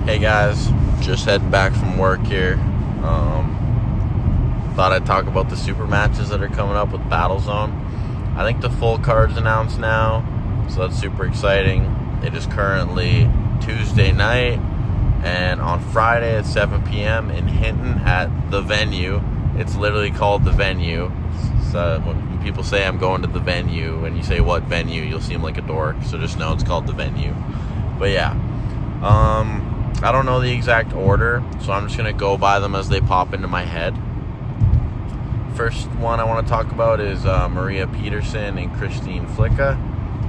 Hey guys, just heading back from work here. Thought I'd talk about the super matches that are coming up with Battlezone. I think the full card's announced now, so that's super exciting. It is currently Tuesday night, and on Friday at 7 p.m. in Hinton at the venue. It's literally called the venue. So when people say I'm going to the venue, and you say what venue, you'll seem like a dork. So just know it's called the venue. But yeah, I don't know the exact order, so I'm just going to go by them as they pop into my head. First one I want to talk about is Maria Peterson and Christine Flicka.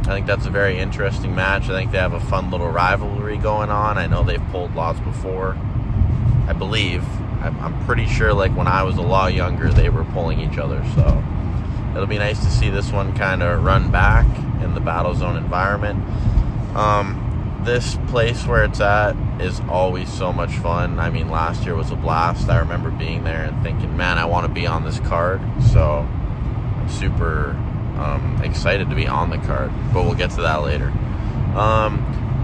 I think that's a very interesting match. I think they have a fun little rivalry going on. I know they've pulled lots before. I believe. I'm pretty sure like when I was a lot younger, they were pulling each other. So it'll be nice to see this one kind of run back in the Battlezone environment. This place where it's at is always so much fun. I mean, last year was a blast. I remember being there and thinking, man, I want to be on this card. So I'm super excited to be on the card, but we'll get to that later.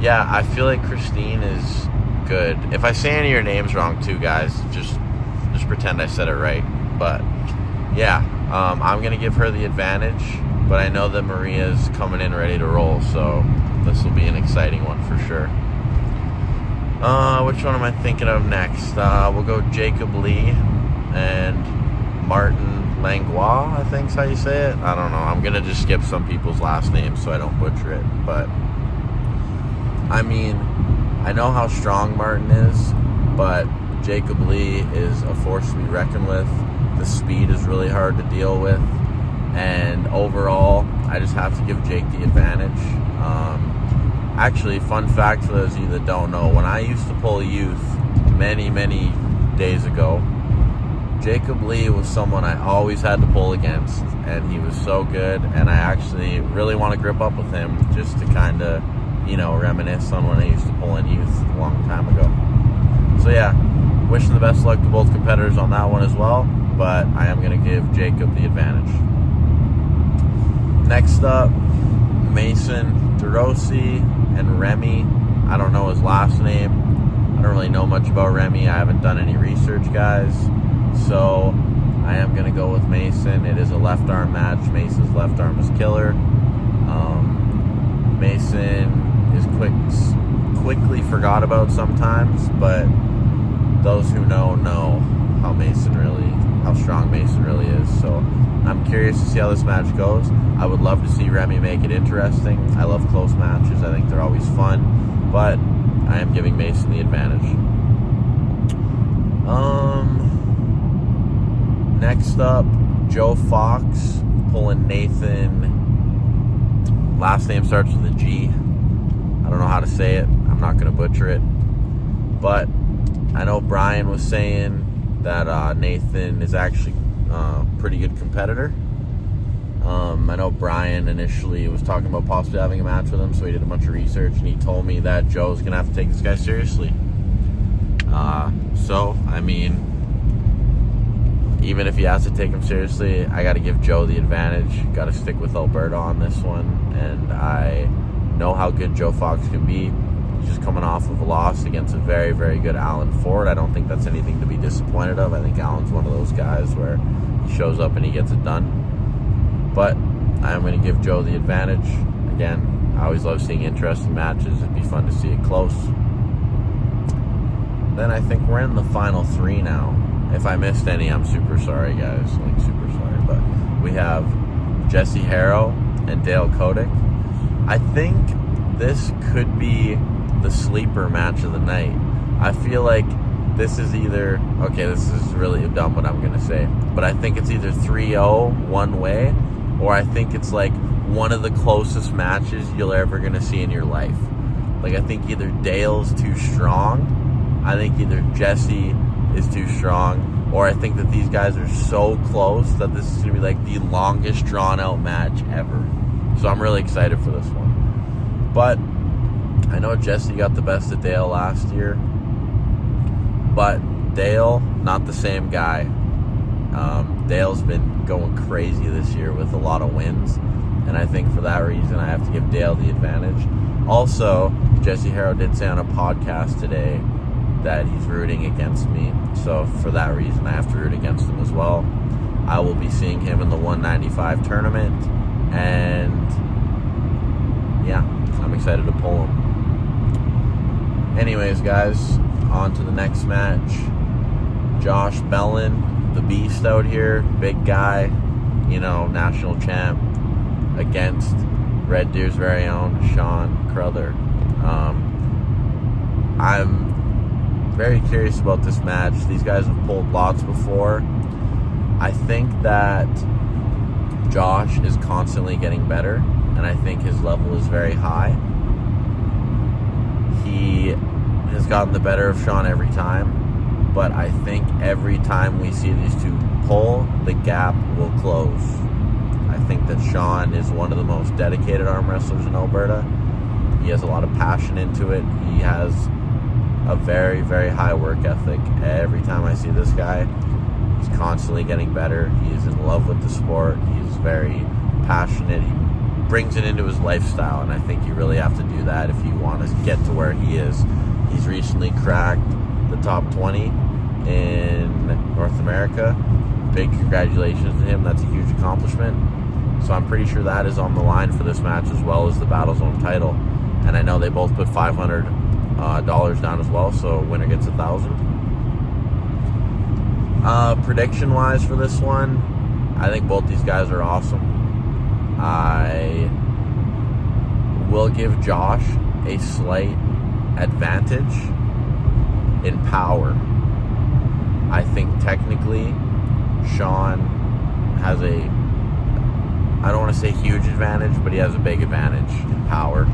Yeah, I feel like Christine is good. If I say any of your names wrong too, guys, just pretend I said it right. But yeah, I'm going to give her the advantage, but I know that Maria's coming in ready to roll, so this will be an exciting one for sure. Which one am I thinking of next? We'll go Jacob Lee and Martin Langlois, I think is how you say it. I don't know. I'm going to just skip some people's last names so I don't butcher it. But, I mean, I know how strong Martin is, but Jacob Lee is a force to be reckoned with. The speed is really hard to deal with. And overall, I just have to give Jake the advantage. Actually, fun fact for those of you that don't know, when I used to pull youth many, many days ago, Jacob Lee was someone I always had to pull against, and he was so good, and I actually really want to grip up with him just to kind of, reminisce on when I used to pull in youth a long time ago. So yeah, wishing the best luck to both competitors on that one as well, but I am going to give Jacob the advantage. Next up, Mason DeRossi and Remy. I don't know his last name. I don't really know much about Remy. I haven't done any research, guys. So I am going to go with Mason. It is a left arm match. Mason's left arm is killer. Mason is quickly forgot about sometimes, but those who know how strong Mason really is. So I'm curious to see how this match goes. I would love to see Remy make it interesting. I love close matches. I think they're always fun, but I am giving Mason the advantage. Next up, Joe Fox pulling Nathan. Last name starts with a G. I don't know how to say it. I'm not going to butcher it. But I know Brian was saying that Nathan is actually a pretty good competitor. I know Brian initially was talking about possibly having a match with him, so he did a bunch of research, and he told me that Joe's going to have to take this guy seriously. So, I mean, even if he has to take him seriously, I got to give Joe the advantage. Got to stick with Alberta on this one, and I know how good Joe Fox can be. He's just coming off of a loss against a very, very good Alan Ford. I don't think that's anything to be disappointed of. I think Alan's one of those guys where he shows up and he gets it done. But I'm going to give Joe the advantage. Again, I always love seeing interesting matches. It'd be fun to see it close. Then I think we're in the final three now. If I missed any, I'm super sorry, guys. Super sorry. But we have Jesse Harrow and Dale Kodak. I think this could be the sleeper match of the night. I feel like this is either... Okay, this is really dumb what I'm going to say. But I think it's either 3-0 one way, or I think it's like one of the closest matches you're ever going to see in your life. Like, I think either Dale's too strong, I think either Jesse is too strong, or I think that these guys are so close that this is going to be like the longest drawn out match ever. So I'm really excited for this one. But I know Jesse got the best of Dale last year, but Dale, not the same guy. Dale's been going crazy this year with a lot of wins, and I think for that reason I have to give Dale the advantage. Also, Jesse Harrow did say on a podcast today that he's rooting against me. So for that reason, I have to root against him as well. I will be seeing him in the 195 tournament, and yeah, I'm excited to pull him. Anyways, guys, on to the next match. Josh Bellin, the beast out here, big guy, national champ, against Red Deer's very own Sean Crowther. I'm very curious about this match. These guys have pulled lots before. I think that Josh is constantly getting better, and I think his level is very high. He has gotten the better of Sean every time, but I think every time we see these two pull, the gap will close. I think that Sean is one of the most dedicated arm wrestlers in Alberta. He has a lot of passion into it. He has a very, very high work ethic. Every time I see this guy, he's constantly getting better. He is in love with the sport. He's very passionate. He brings it into his lifestyle, and I think you really have to do that if you want to get to where he is. He's recently cracked the top 20 in North America. Big congratulations to him. That's a huge accomplishment. So I'm pretty sure that is on the line for this match, as well as the Battlezone title. And I know they both put $500 down as well, so winner gets $1,000. Prediction wise for this one, I think both these guys are awesome. I will give Josh a slight advantage in power. I think technically Sean has I don't want to say huge advantage, but he has a big advantage in power.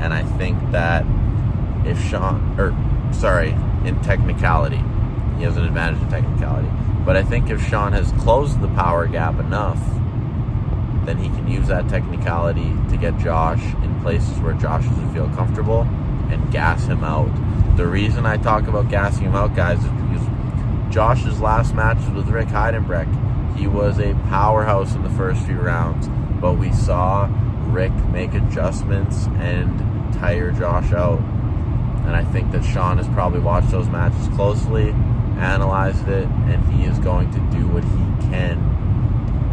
And I think that if in technicality, he has an advantage in technicality. But I think if Sean has closed the power gap enough, then he can use that technicality to get Josh in places where Josh doesn't feel comfortable and gas him out. The reason I talk about gassing him out, guys, is because Josh's last match was with Rick Heidenbrecht. He was a powerhouse in the first few rounds, but we saw Rick make adjustments and tire Josh out. And I think that Sean has probably watched those matches closely, analyzed it, and he is going to do what he can.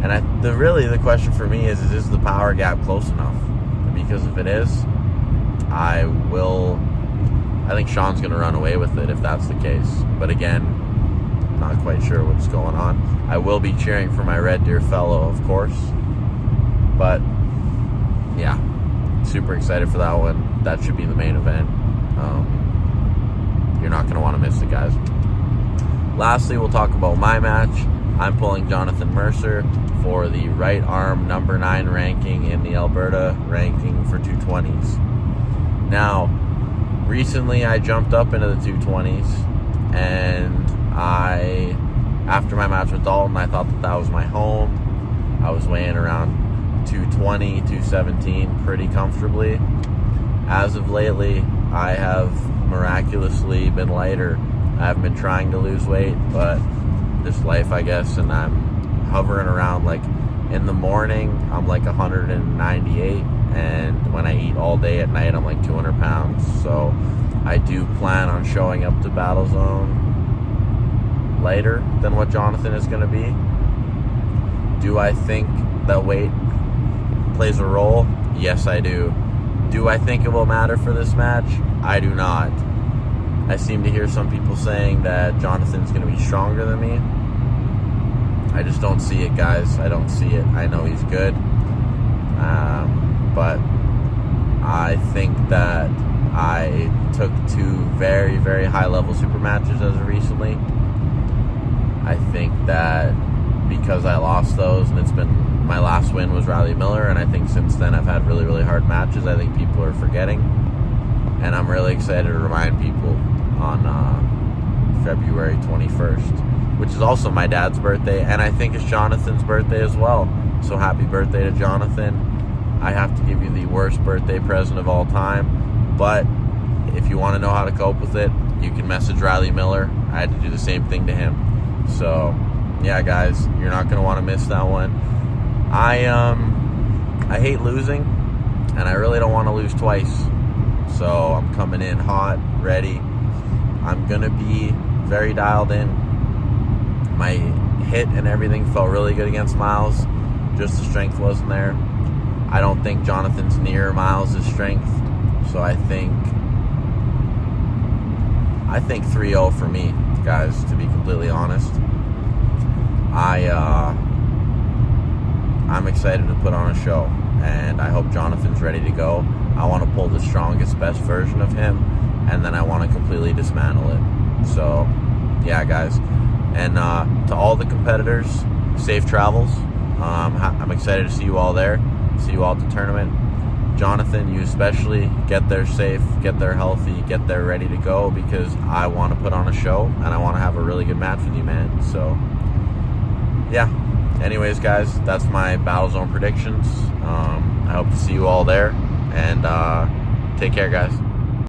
And the question for me is the power gap close enough? Because if it is, I think Sean's going to run away with it if that's the case. But again, not quite sure what's going on. I will be cheering for my Red Deer fellow, of course. But yeah, super excited for that one. That should be the main event. You're not going to want to miss it, guys. Lastly, we'll talk about my match. I'm pulling Jonathan Mercer for the right arm number 9 ranking in the Alberta ranking for 220s. Now, recently I jumped up into the 220s, and after my match with Dalton, I thought that was my home. I was weighing around 220, 217 pretty comfortably. As of lately, I have miraculously been lighter. I haven't been trying to lose weight, but this life, I guess, and I'm hovering around, like, in the morning, I'm like 198, and when I eat all day at night, I'm like 200 pounds. So I do plan on showing up to Battlezone lighter than what Jonathan is going to be. Do I think that weight plays a role? Yes, I do. Do I think it will matter for this match? I do not. I seem to hear some people saying that Jonathan's going to be stronger than me. I just don't see it, guys. I don't see it. I know he's good. But I think that I took 2 very, very high-level super matches as of recently. I think that because I lost those, and my last win was Riley Miller, and I think since then I've had really, really hard matches. I think people are forgetting, and I'm really excited to remind people on February 21st, which is also my dad's birthday, and I think it's Jonathan's birthday as well. So happy birthday to Jonathan. I have to give you the worst birthday present of all time, but if you want to know how to cope with it, you can message Riley Miller. I had to do the same thing to him. So yeah, guys, you're not going to want to miss that one. I hate losing, and I really don't want to lose twice. So I'm coming in hot, ready. I'm going to be very dialed in. My hit and everything felt really good against Miles. Just the strength wasn't there. I don't think Jonathan's near Miles' strength. So I think 3-0 for me, guys, to be completely honest. I'm excited to put on a show, and I hope Jonathan's ready to go. I want to pull the strongest, best version of him, and then I want to completely dismantle it. So, yeah, guys. And to all the competitors, safe travels. I'm excited to see you all there, see you all at the tournament. Jonathan, you especially, get there safe, get there healthy, get there ready to go, because I want to put on a show, and I want to have a really good match with you, man. So, yeah. Anyways, guys, that's my Battlezone predictions. I hope to see you all there, and take care, guys.